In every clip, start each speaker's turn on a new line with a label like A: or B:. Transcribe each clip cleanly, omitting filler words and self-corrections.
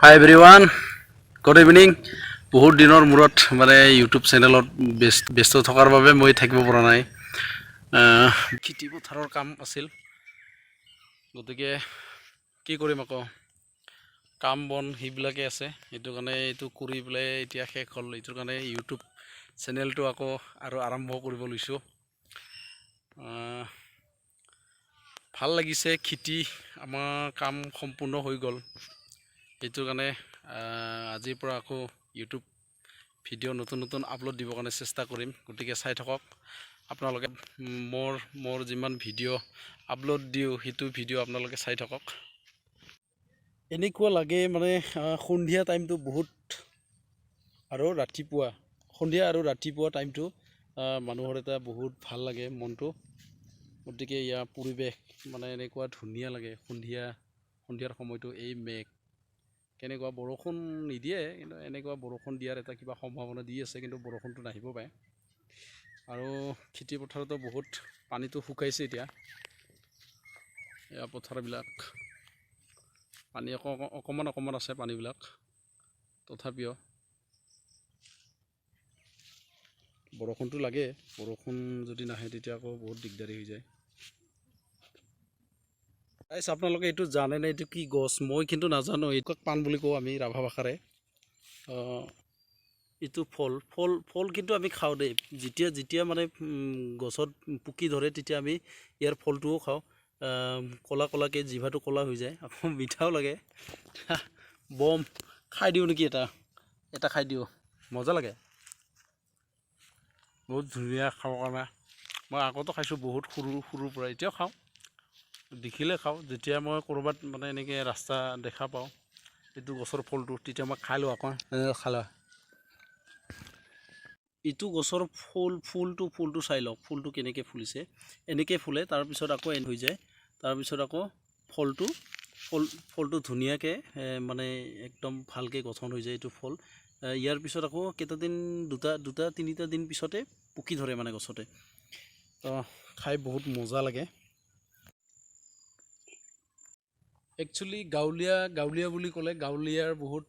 A: হাই everyone good evening বহুত দিনৰ মূৰত মানে ইউটিউব চেনেলত ব্যস্ত থকাৰ বাবে মই থাকিব পৰা নাই খেতি পথাৰৰ কাম আছিল গতিকে কি কৰিম আকৌ কাম বন সেইবিলাকে আছে এইটো কাৰণে এইটো কৰি পেলাই এতিয়া শেষ হ'ল এইটোৰ কাৰণে ইউটিউব চেনেলটো আকৌ আৰু আৰম্ভ কৰিব লৈছোঁ ভাল লাগিছে খেতি আমাৰ কাম সম্পূৰ্ণ হৈ গ'ল এইটোৰ কাৰণে আজিৰ পৰা আকৌ ইউটিউব ভিডিঅ' নতুন আপলোড দিবৰ কাৰণে চেষ্টা কৰিম গতিকে চাই থাকক আপোনালোকে মোৰ যিমান ভিডিঅ' আপলোড দিওঁ সেইটো ভিডিঅ' আপোনালোকে চাই থাকক এনেকুৱা লাগে মানে সন্ধিয়া টাইমটো বহুত আৰু ৰাতিপুৱা সন্ধিয়া আৰু ৰাতিপুৱা টাইমটো মানুহৰ এটা বহুত ভাল লাগে মনটো গতিকে ইয়াৰ পৰিৱেশ মানে এনেকুৱা ধুনীয়া লাগে সন্ধিয়াৰ সময়টো এই মেঘ কেনেকুৱা বৰষুণ নিদিয়ে কিন্তু এনেকুৱা বৰষুণ দিয়াৰ এটা কিবা সম্ভাৱনা দি আছে কিন্তু বৰষুণটো নাহিব পাৰে আৰু খেতি পথাৰতো বহুত পানীটো শুকাইছে এতিয়া এয়া পথাৰবিলাক পানী অকণমান আছে পানীবিলাক তথাপিও বৰষুণটো লাগে বৰষুণ যদি নাহে তেতিয়া আকৌ বহুত দিগদাৰী হৈ যায় আপোনালোকে এইটো জানেনে এইটো কি গছ মই কিন্তু নাজানো এইটো পাণ বুলি কওঁ আমি ৰাভা ভাষাৰে এইটো ফল কিন্তু আমি খাওঁ দেই যেতিয়া মানে গছত পুকি ধৰে তেতিয়া আমি ইয়াৰ ফলটোও খাওঁ ক'লাকৈ জিভাটো ক'লা হৈ যায় আকৌ মিঠাও লাগে বম খাই দিওঁ নেকি এটা খাই দিওঁ মজা লাগে বহুত ধুনীয়া খাবৰ কাৰণে মই আগতো খাইছোঁ বহুত সৰুৰ পৰা এতিয়াও খাওঁ দেখিলে খাওঁ যেতিয়া মই ক'ৰবাত মানে এনেকৈ ৰাস্তা দেখা পাওঁ এইটো গছৰ ফলটো তেতিয়া মই খাই লওঁ আকৌ খালা এইটো গছৰ ফুলটো চাই লওক ফুলটো কেনেকৈ ফুলিছে এনেকৈ ফুলে তাৰপিছত আকৌ এন হৈ যায় তাৰপিছত আকৌ ফলটো ধুনীয়াকৈ মানে একদম ভালকৈ গঠন হৈ যায় এইটো ফল ইয়াৰ পিছত আকৌ কেইটাদিন দুটা তিনিটা দিন পিছতে পকি ধৰে মানে গছতে তো খাই বহুত মজা লাগে একচুৱেলি গাঁৱলীয়া বুলি ক'লে গাঁৱলীয়াৰ বহুত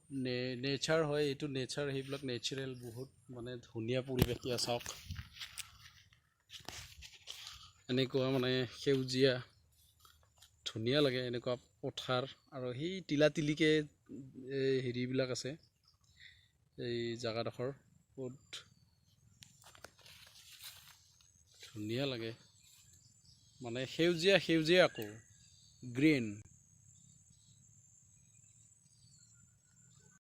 A: নেচাৰ হয় এইটো নেচাৰ সেইবিলাক নেচাৰেল বহুত মানে ধুনীয়া পৰিৱেশ ইয়াত চাওক এনেকুৱা মানে সেউজীয়া ধুনীয়া লাগে এনেকুৱা পথাৰ আৰু সেই তিলাতিলিকৈ হেৰিবিলাক আছে এই জেগাডোখৰ বহুত ধুনীয়া লাগে মানে সেউজীয়া আকৌ গ্ৰীণ